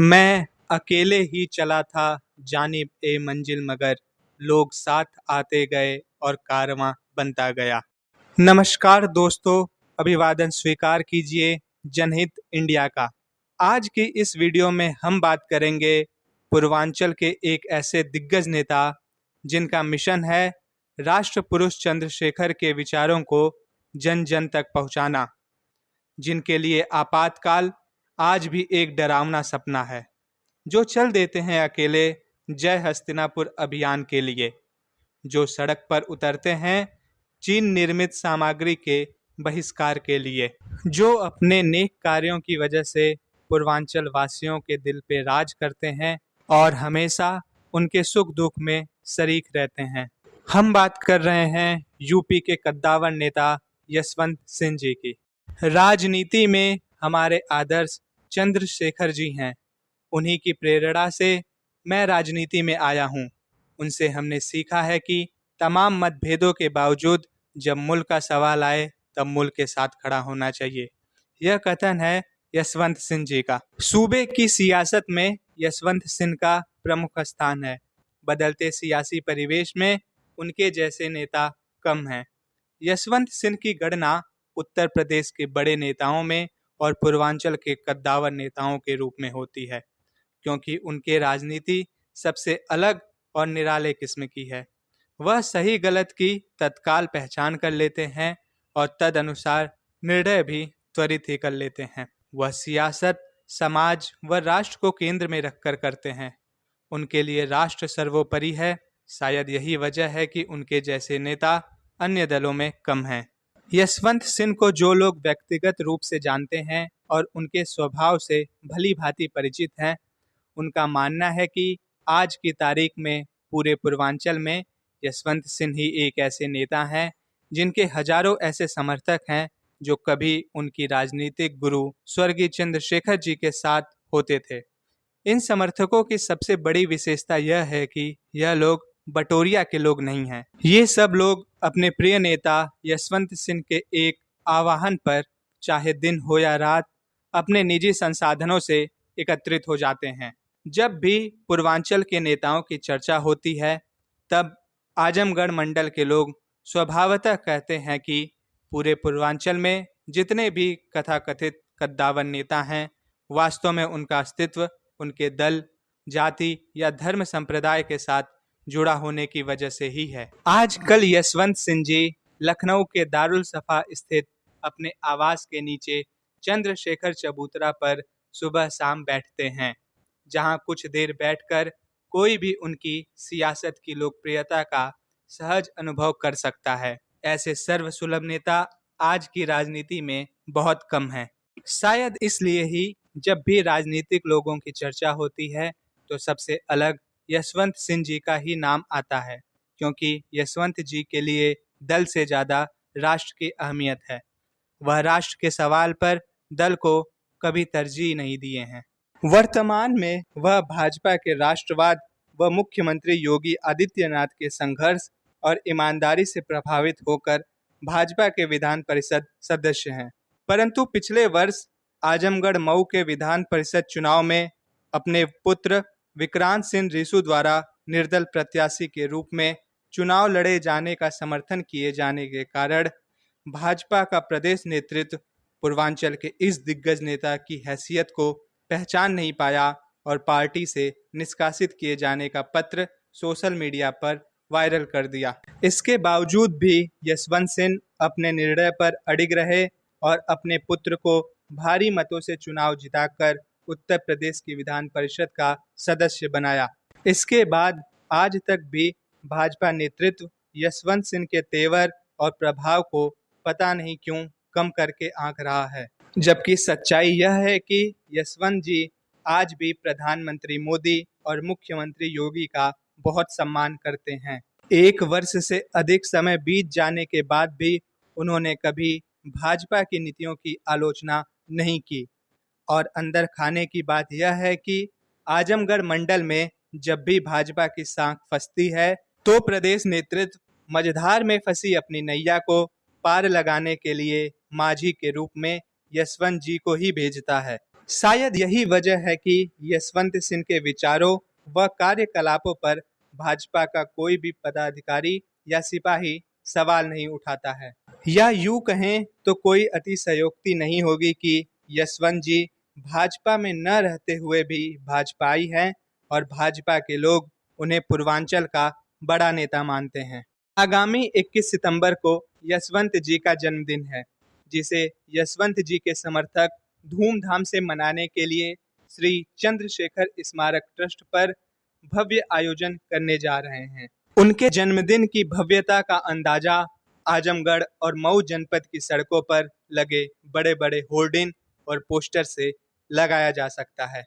मैं अकेले ही चला था जानिब ए मंजिल मगर लोग साथ आते गए और कारवां बनता गया। नमस्कार दोस्तों, अभिवादन स्वीकार कीजिए जनहित इंडिया का। आज की इस वीडियो में हम बात करेंगे पूर्वांचल के एक ऐसे दिग्गज नेता जिनका मिशन है राष्ट्र पुरुष चंद्रशेखर के विचारों को जन जन तक पहुंचाना, जिनके लिए आपातकाल आज भी एक डरावना सपना है, जो चल देते हैं अकेले जय हस्तिनापुर अभियान के लिए, जो सड़क पर उतरते हैं चीन निर्मित सामग्री के बहिष्कार के लिए, जो अपने नेक कार्यों की वजह से पूर्वांचल वासियों के दिल पे राज करते हैं और हमेशा उनके सुख दुख में शरीक रहते हैं। हम बात कर रहे हैं यूपी के कद्दावर नेता यशवंत सिंह जी की। राजनीति में हमारे आदर्श चंद्रशेखर जी हैं। उन्हीं की प्रेरणा से मैं राजनीति में आया हूं। उनसे हमने सीखा है कि तमाम मतभेदों के बावजूद जब मुल्क का सवाल आए तब मुल्क के साथ खड़ा होना चाहिए। यह कथन है यशवंत सिंह जी का। सूबे की सियासत में यशवंत सिंह का प्रमुख स्थान है। बदलते सियासी परिवेश में उनके जैसे नेता कम हैं। यशवंत सिंह की गणना उत्तर प्रदेश के बड़े नेताओं में और पूर्वांचल के कद्दावर नेताओं के रूप में होती है, क्योंकि उनके राजनीति सबसे अलग और निराले किस्म की है। वह सही गलत की तत्काल पहचान कर लेते हैं और तद अनुसार निर्णय भी त्वरित ही कर लेते हैं। वह सियासत, समाज व राष्ट्र को केंद्र में रखकर करते हैं। उनके लिए राष्ट्र सर्वोपरि है। शायद यही वजह है कि उनके जैसे नेता अन्य दलों में कम हैं। यशवंत सिंह को जो लोग व्यक्तिगत रूप से जानते हैं और उनके स्वभाव से भली भांति परिचित हैं, उनका मानना है कि आज की तारीख में पूरे पूर्वांचल में यशवंत सिंह ही एक ऐसे नेता हैं जिनके हजारों ऐसे समर्थक हैं जो कभी उनकी राजनीतिक गुरु स्वर्गीय चंद्रशेखर जी के साथ होते थे। इन समर्थकों की सबसे बड़ी विशेषता यह है कि यह लोग बटोरिया के लोग नहीं हैं। ये सब लोग अपने प्रिय नेता यशवंत सिंह के एक आह्वान पर, चाहे दिन हो या रात, अपने निजी संसाधनों से एकत्रित हो जाते हैं। जब भी पूर्वांचल के नेताओं की चर्चा होती है तब आजमगढ़ मंडल के लोग स्वभावतः कहते हैं कि पूरे पूर्वांचल में जितने भी कथाकथित कद्दावर नेता हैं, वास्तव में उनका अस्तित्व उनके दल, जाति या धर्म संप्रदाय के साथ जुड़ा होने की वजह से ही है। आजकल यशवंत सिंह जी लखनऊ के दारुल सफा स्थित अपने आवास के नीचे चंद्रशेखर चबूतरा पर सुबह शाम बैठते हैं, जहां कुछ देर बैठकर कोई भी उनकी सियासत की लोकप्रियता का सहज अनुभव कर सकता है। ऐसे सर्वसुलभ नेता आज की राजनीति में बहुत कम हैं। शायद इसलिए ही जब भी राजनीतिक लोगों की चर्चा होती है तो सबसे अलग यशवंत सिंह जी का ही नाम आता है, क्योंकि यशवंत जी के लिए दल से ज़्यादा राष्ट्र की अहमियत है। वह राष्ट्र के सवाल पर दल को कभी तरजीह नहीं दिए हैं। वर्तमान में वह भाजपा के राष्ट्रवाद व मुख्यमंत्री योगी आदित्यनाथ के संघर्ष और ईमानदारी से प्रभावित होकर भाजपा के विधान परिषद सदस्य हैं। परंतु पिछले वर्ष आजमगढ़ मऊ के विधान परिषद चुनाव में अपने पुत्र विक्रांत सिंह रिसू द्वारा निर्दल प्रत्याशी के रूप में चुनाव लड़े जाने का समर्थन किए जाने के कारण भाजपा का प्रदेश नेतृत्व पूर्वांचल के इस दिग्गज नेता की हैसियत को पहचान नहीं पाया और पार्टी से निष्कासित किए जाने का पत्र सोशल मीडिया पर वायरल कर दिया। इसके बावजूद भी यशवंत सिंह अपने निर्णय पर अडिग रहे और अपने पुत्र को भारी मतों से चुनाव जिताकर उत्तर प्रदेश की विधान परिषद का सदस्य बनाया। इसके बाद आज तक भी भाजपा नेतृत्व यशवंत सिंह के तेवर और प्रभाव को पता नहीं क्यों कम करके आंक रहा है, जबकि सच्चाई यह है कि यशवंत जी आज भी प्रधानमंत्री मोदी और मुख्यमंत्री योगी का बहुत सम्मान करते हैं। एक वर्ष से अधिक समय बीत जाने के बाद भी उन्होंने कभी भाजपा की नीतियों की आलोचना नहीं की। और अंदर खाने की बात यह है कि आजमगढ़ मंडल में जब भी भाजपा की सांख फंसती है तो प्रदेश नेतृत्व मझधार में फंसी अपनी नैया को पार लगाने के लिए माझी के रूप में यशवंत जी को ही भेजता है। शायद यही वजह है कि यशवंत सिंह के विचारों व कार्यकलापों पर भाजपा का कोई भी पदाधिकारी या सिपाही सवाल नहीं उठाता है। या यूं कहें तो कोई अतिशयोक्ति नहीं होगी कि यशवंत जी भाजपा में न रहते हुए भी भाजपाई हैं और भाजपा के लोग उन्हें पूर्वांचल का बड़ा नेता मानते हैं। आगामी 21 सितंबर को यशवंत जी का जन्मदिन है, जिसे यशवंत जी के समर्थक धूमधाम से मनाने के लिए श्री चंद्रशेखर स्मारक ट्रस्ट पर भव्य आयोजन करने जा रहे हैं। उनके जन्मदिन की भव्यता का अंदाजा आजमगढ़ और मऊ जनपद की सड़कों पर लगे बड़े बड़े होर्डिंग और पोस्टर से लगाया जा सकता है।